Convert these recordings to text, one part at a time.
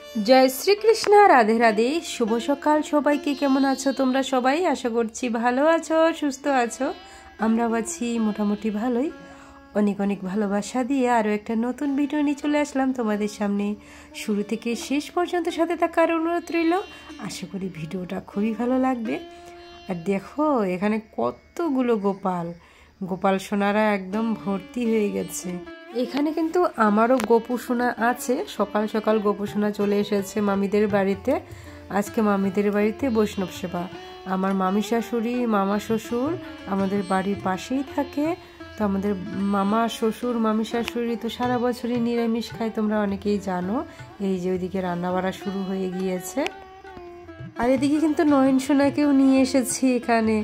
जय श्री कृष्ण राधे राधे शुभ सकाल सबाइके केमन आछो तोमरा सबाई आशा करछि भालो आछो सुस्थ आछो आमराও आछि मोटामुटी भालोई अनेक अनेक भालोबासा दिए आरो एकटा नतून भिडियो निये चले आसलाम तोमादेर सामने शुरू थेके शेष पर्यन्त साथे थाकार अनुरोध रइल आशा करी भिडियोटा खूबই भालो लागबे। আর দেখো এখানে কতগুলো গোপাল গোপাল সোনারা একদম ভর্তি হয়ে গেছে। এখানে কিন্তু আমারও গোপু সোনা আছে। সকাল সকাল গোপু সোনা চলে এসেছে মামিদের বাড়িতে। আজকে মামিদের বাড়িতে বৈষ্ণব সেবা। আমার মামি শাশুড়ি মামা শ্বশুর আমাদের বাড়ির পাশেই থাকে। তো আমাদের মামা শ্বশুর মামি শাশুড়ি তো সারা বছরই নিরামিষ খায়, তোমরা অনেকেই জানো। এই যে ওইদিকে রান্না বাড়া শুরু হয়ে গিয়েছে। আর এদিকে কিন্তু নয়ন সোনাকেও নিয়ে এসেছি এখানে।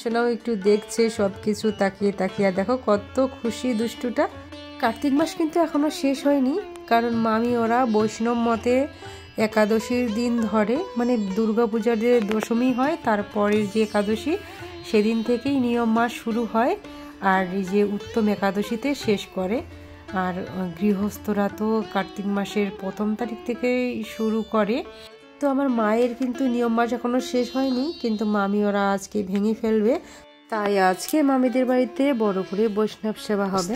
সোনাও একটু দেখছে সবকিছু তাকিয়ে তাকিয়ে। দেখো কত খুশি দুষ্টুটা। কার্তিক মাস কিন্তু এখনো শেষ হয়নি, কারণ মামি ওরা বৈষ্ণব মতে একাদশীর দিন ধরে, মানে দুর্গাপূজার যে দশমী হয় তারপরের যে একাদশী সেদিন থেকেই নিয়ম মাস শুরু হয়। আর এই যে উত্তম একাদশীতে শেষ করে। আর গৃহস্থরা তো কার্তিক মাসের 1ম তারিখ থেকেই শুরু করে। তো আমার মায়ের কিন্তু নিয়ম মাস এখনো শেষ হয়নি, কিন্তু মামি ওরা আজকে ভেঙে ফেলবে। তাই আজকে মামিদের বাড়িতে বড় করে বৈষ্ণব সেবা হবে।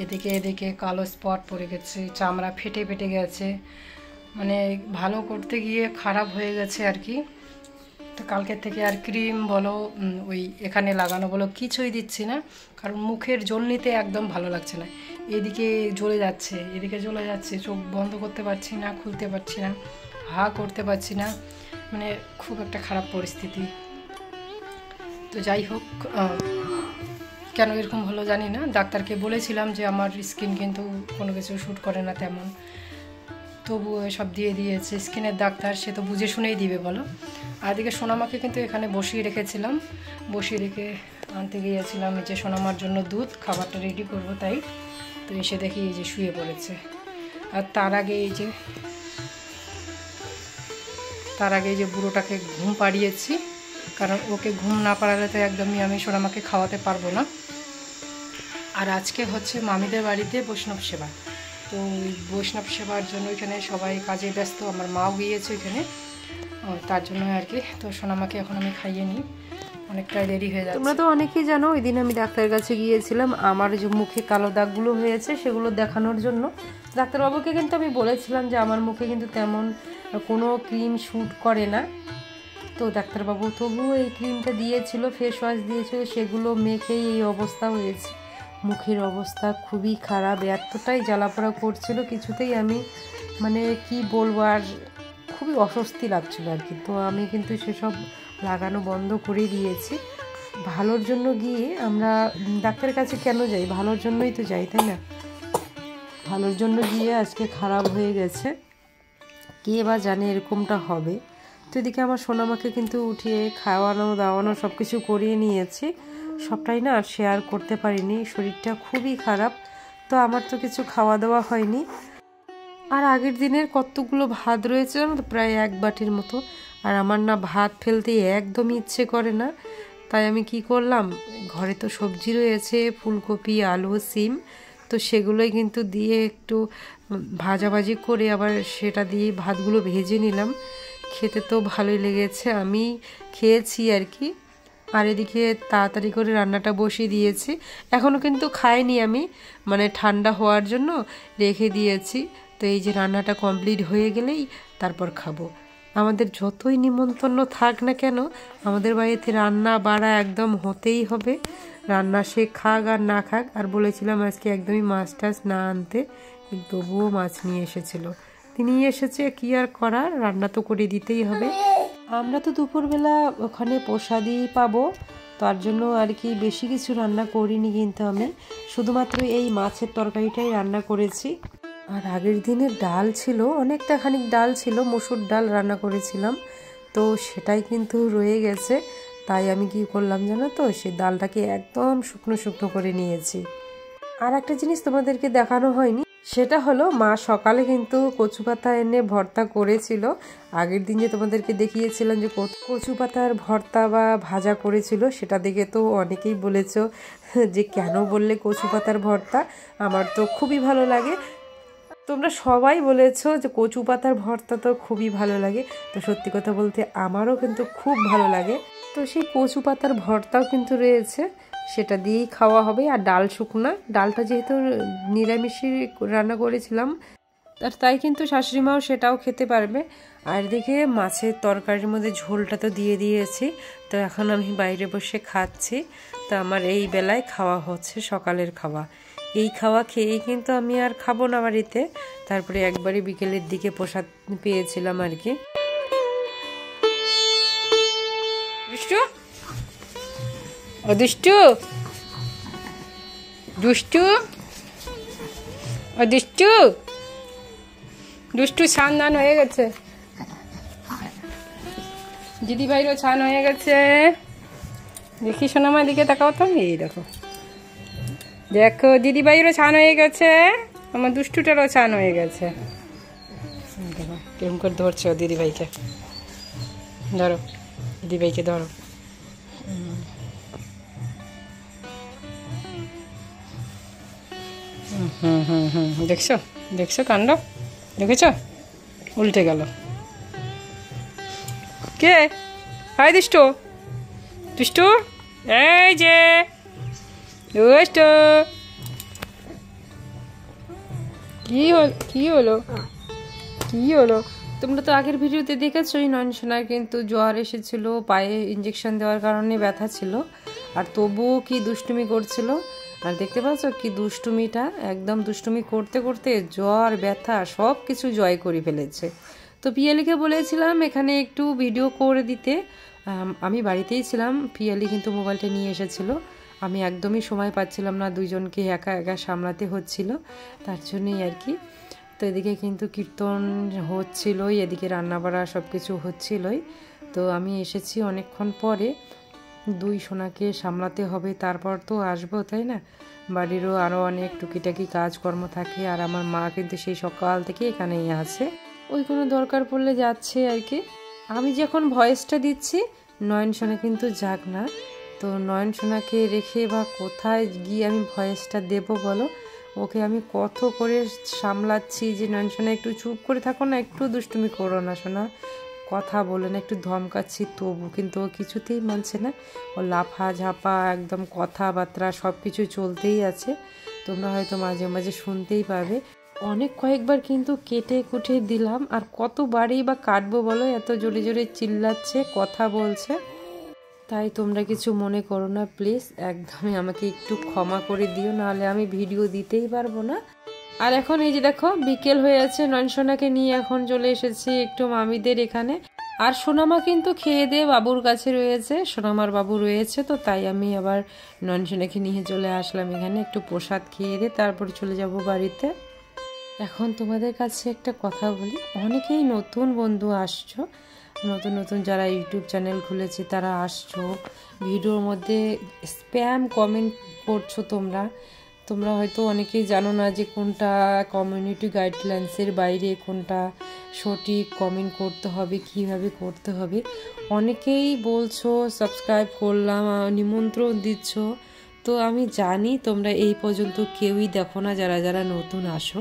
এদিকে এদিকে কালো স্পট পড়ে গেছে, চামড়া ফেটে ফেটে গেছে, মানে ভালো করতে গিয়ে খারাপ হয়ে গেছে আর কি। তো কালকের থেকে আর ক্রিম বলো ওই এখানে লাগানো বলো কিছুই দিচ্ছি না, কারণ মুখের জ্বলনিতে একদম ভালো লাগছে না। এদিকে জ্বলে যাচ্ছে, এদিকে জ্বলে যাচ্ছে, চোখ বন্ধ করতে পারছি না, খুলতে পারছি না, হা করতে পারছি না, মানে খুব একটা খারাপ পরিস্থিতি। তো যাই হোক, কেন এরকম হলো জানি না। ডাক্তারকে বলেছিলাম যে আমার স্কিন কিন্তু কোনো কিছু শ্যুট করে না তেমন, তবুও এসব দিয়ে দিয়েছে। স্কিনের ডাক্তার, সে তো বুঝে শুনেই দিবে বলো। আর এদিকে সোনামাকে কিন্তু এখানে বসিয়ে রেখেছিলাম, বসিয়ে রেখে আনতে গিয়েছিলাম এই যে সোনামার জন্য দুধ, খাবারটা রেডি করব তাই। তো এসে দেখি এই যে শুয়ে পড়েছে। আর তার আগে এই যে বুড়োটাকে ঘুম পাড়িয়েছি, কারণ ওকে ঘুম না পাড়ালে তো একদমই আমি সোনামাকে খাওয়াতে পারবো না। আর আজকে হচ্ছে মামিদের বাড়িতে বৈষ্ণব সেবা। তো ওই বৈষ্ণব সেবার জন্য এখানে সবাই কাজে ব্যস্ত, আমার মাও গিয়েছে এখানে, তার জন্য আর কি। তো সোনামাকে এখন আমি খাইয়ে নিই, অনেকটাই দেরি হয়ে যাচ্ছে। তোমরা তো অনেকেই জানো ওই দিন আমি ডাক্তারের কাছে গিয়েছিলাম আমার যে মুখে কালো দাগগুলো হয়েছে সেগুলো দেখানোর জন্য। ডাক্তারবাবুকে কিন্তু আমি বলেছিলাম যে আমার মুখে কিন্তু তেমন কোনো ক্রিম শ্যুট করে না। তো ডাক্তারবাবু তবুও এই ক্রিমটা দিয়েছিল, ফেস ওয়াশ দিয়েছিল, সেগুলো মেখেই এই অবস্থা হয়েছে। মুখের অবস্থা খুবই খারাপ, এতটাই জ্বালাপোড়া করছিল, কিছুতেই আমি মানে কি বলবো, আর খুবই অস্বস্তি লাগছিল আর কি। তো আমি কিন্তু সেসব লাগানো বন্ধ করে দিয়েছি। ভালোর জন্য গিয়ে আমরা ডাক্তারের কাছে কেন যাই, ভালোর জন্যই তো যাই, তাই না? ভালোর জন্য গিয়ে আজকে খারাপ হয়ে গেছে, কে বা জানে এরকমটা হবে। তো এদিকে আমার সোনামাকে কিন্তু উঠিয়ে খাওয়ানো দাওয়ানো সব কিছু করিয়ে নিয়েছি। সবটাই না শেয়ার করতে পারিনি, শরীরটা খুবই খারাপ। তো আমার তো কিছু খাওয়া দাওয়া হয়নি। আর আগের দিনের কতগুলো ভাত রয়েছে জানো তো, প্রায় 1 বাটির মতো। আর আমার না ভাত ফেলতে একদমই ইচ্ছে করে না। তাই আমি কি করলাম, ঘরে তো সবজি রয়েছে, ফুলকপি আলু সিম, তো সেগুলোই কিন্তু দিয়ে একটু ভাজাভাজি করে আবার সেটা দিয়ে ভাতগুলো ভেজে নিলাম। খেতে তো ভালোই লেগেছে, আমি খেয়েছি আর কি। আর এদিকে তাড়াতাড়ি করে রান্নাটা বসিয়ে দিয়েছি। এখনও কিন্তু খাইনি আমি, মানে ঠান্ডা হওয়ার জন্য রেখে দিয়েছি। তো এই যে রান্নাটা কমপ্লিট হয়ে গেলেই তারপর খাবো। আমাদের যতই নিমন্ত্রণ থাক না কেন, আমাদের বাড়িতে রান্না বাড়া একদম হতেই হবে। রান্না সে খাক আর না খাক। আর বলেছিলাম আজকে একদমই মাছ টাছ না আনতে, তবুও মাছ নিয়ে এসেছিল। তিনি এসেছে, কি আর করার, রান্না তো করে দিতেই হবে। আমরা তো দুপুরবেলা ওখানে প্রসাদই পাবো, তার জন্য আর কি বেশি কিছু রান্না করিনি। কিন্তু আমি শুধুমাত্র এই মাছের তরকারিটাই রান্না করেছি। আর আগের দিনের ডাল ছিল, অনেকটা খানিক ডাল ছিল, মসুর ডাল রান্না করেছিলাম, তো সেটাই কিন্তু রয়ে গেছে। তাই আমি কি করলাম জানো তো, সেই ডালটাকে একদম শুকনো শুকনো করে নিয়েছি। আর একটা জিনিস তোমাদেরকে দেখানো হয়নি, সেটা হলো মা সকালে কিন্তু কচু পাতা এনে ভর্তা করেছিল। আগের দিন যে তোমাদেরকে দেখিয়েছিলাম যে কচু পাতার ভর্তা বা ভাজা করেছিল, সেটা দেখে তো অনেকেই বলেছো যে কেন বললে কচু পাতার ভর্তা। আমার তো খুবই ভালো লাগে। তোমরা সবাই বলেছো যে কচু পাতার ভর্তা তো খুবই ভালো লাগে, তো সত্যি কথা বলতে আমারও কিন্তু খুব ভালো লাগে। তো সেই কচু পাতার ভর্তাও কিন্তু রয়েছে, সেটা দিয়েই খাওয়া হবে। আর ডাল শুকনা, ডালটা যেহেতু নিরামিষই রান্না করেছিলাম, আর তাই কিন্তু শাশুড়ি মাও সেটাও খেতে পারবে। আর দেখে মাছের তরকারির মধ্যে ঝোলটা তো দিয়ে দিয়েছি, তো এখন আমি বাইরে বসে খাচ্ছি। তো আমার এই বেলায় খাওয়া হচ্ছে সকালের খাওয়া। এই খাওয়া খেয়েই কিন্তু আমি আর খাবো না বাড়িতে, তারপরে একবারই বিকেলের দিকে প্রসাদ পেয়েছিলাম আর কি। দুষ্টু ও দুষ্টু দুষ্টু ও দুষ্টু দুষ্টু ছান দান হয়ে গেছে, দিদিভাইরও ছান হয়ে গেছে। দেখি সোনামার দিকে তাকাও তো, এই দেখো দেখো দিদিভাইরও ছান হয়ে গেছে, আমার দুষ্টুটারও ছান হয়ে গেছে। দেখো কেমন করে ধরছে ও দিদিভাইকে, ধরো দিদিভাইকে ধরো। দেখছো দেখছো কাণ্ড দেখেছ, উল্টে গেল। কে হাই দুষ্টু দুষ্টু, এই যে দুষ্টু, কি হলো কি হলো কি হলো? তোমরা তো আগের ভিডিওতে দেখেছোই নয়নসোনার কিন্তু জ্বর এসেছিল, পায়ে ইঞ্জেকশন দেওয়ার কারণে ব্যথা ছিল, আর তবুও কি দুষ্টুমি করছিল। আর দেখতে পাচ্ছ কি দুষ্টুমিটা, একদম দুষ্টুমি করতে করতে জ্বর ব্যথা সব কিছু জয় করে ফেলেছে। তো পিয়ালিকে বলেছিলাম এখানে একটু ভিডিও করে দিতে, আমি বাড়িতেই ছিলাম, পিয়ালি কিন্তু মোবাইলটা নিয়ে এসেছিল। আমি একদমই সময় পাচ্ছিলাম না, দুইজনকে একা একা সামলাতে হচ্ছিল, তার জন্যই আর কি। তো এদিকে কিন্তু কীর্তন হচ্ছিলই, এদিকে রান্নাবাড়া সব কিছু হচ্ছিলই। তো আমি এসেছি অনেকক্ষণ পরে, দুই সোনাকে সামলাতে হবে, তারপর তো আসবো, তাই না? বাড়িরও আরও অনেক টুকিটাকি কাজকর্ম থাকে, আর আমার মা কিন্তু সেই সকাল থেকে এখানেই আছে, ওই কোনো দরকার পড়লে যাচ্ছে আর কি। আমি যখন ভয়েসটা দিচ্ছি নয়নসোনা কিন্তু যাক না, তো নয়নসোনাকে রেখে বা কোথায় গিয়ে আমি ভয়েসটা দেবো বলো? ওকে আমি কত করে সামলাচ্ছি যে নয়নসোনা একটু চুপ করে থাকো না, একটু দুষ্টুমি করো না সোনা, কথা বলে না, একটু ধমকাচ্ছি, তবু কিন্তু ও কিছুতেই মানছে না। ও লাফা ঝাপা একদম কথাবার্তা সব কিছু চলতেই আছে, তোমরা হয়তো মাঝে মাঝে শুনতেই পাবে। অনেক কয়েকবার কিন্তু কেটে কুটে দিলাম, আর কতবারই বা কাটবো বলো, এত জোরে জোরে চিল্লাচ্ছে, কথা বলছে। তাই তোমরা কিছু মনে করো না প্লিজ, একদমই আমাকে একটু ক্ষমা করে দিও, নাহলে আমি ভিডিও দিতেই পারবো না। আর এখন এই যে দেখো বিকেল হয়ে আছে, নয়নসোনাকে নিয়ে এখন চলে এসেছি একটু মামিদের এখানে। আর সোনামা কিন্তু খেয়ে দিয়ে বাবুর কাছে রয়েছে, সোনামার বাবু রয়েছে, তো তাই আমি আবার নয়নসোনাকে নিয়ে চলে আসলাম এখানে, একটু প্রসাদ খেয়ে দিয়ে তারপর চলে যাব বাড়িতে। এখন তোমাদের কাছে একটা কথা বলি, অনেকেই নতুন বন্ধু আসছো, নতুন নতুন যারা ইউটিউব চ্যানেল খুলেছে তারা আসছো, ভিডিওর মধ্যে স্প্যাম কমেন্ট করছো। তোমরা হয়তো অনেকেই জানো না যে কোনটা কমিউনিটি গাইডলাইন্সের বাইরে, কোনটা সঠিক কমেন্ট করতে হবে, কিভাবে করতে হবে। অনেকেই বলছো সাবস্ক্রাইব করলাম, নিমন্ত্রণ দিচ্ছ, তো আমি জানি তোমরা এই পর্যন্ত কেউই দেখো না যারা যারা নতুন আসো,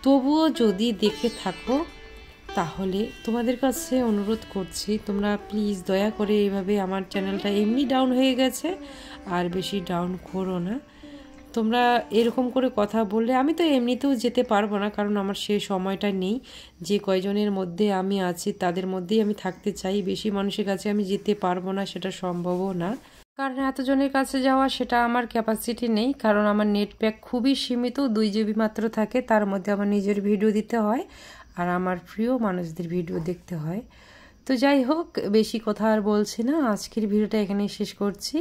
তবুও যদি দেখে থাকো তাহলে তোমাদের কাছে অনুরোধ করছি, তোমরা প্লিজ দয়া করে এইভাবে, আমার চ্যানেলটা এমনি ডাউন হয়ে গেছে, আর বেশি ডাউন করো না। তোমরা এরকম করে কথা বললে আমি তো এমনিতেও যেতে পারবো না, কারণ আমার সেই সময়টা নেই। যে কয়জনের মধ্যে আমি আছি তাদের মধ্যেই আমি থাকতে চাই, বেশি মানুষের কাছে আমি যেতে পারবো না, সেটা সম্ভবও না। কারণ এতজনের কাছে যাওয়া সেটা আমার ক্যাপাসিটি নেই, কারণ আমার নেট প্যাক খুবই সীমিত, 2 GB মাত্র থাকে, তার মধ্যে আমার নিজের ভিডিও দিতে হয়, আর আমার প্রিয় মানুষদের ভিডিও দেখতে হয়। তো যাই হোক, বেশি কথা আর বলছি না, আজকের ভিডিওটা এখানেই শেষ করছি।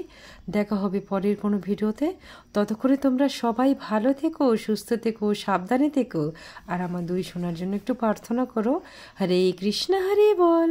দেখা হবে পরের কোনো ভিডিওতে, ততক্ষণে তোমরা সবাই ভালো থেকো, সুস্থ থেকো, সাবধানে থেকো, আর আমার দুই সোনার জন্য একটু প্রার্থনা করো। হরে কৃষ্ণ হরে বল।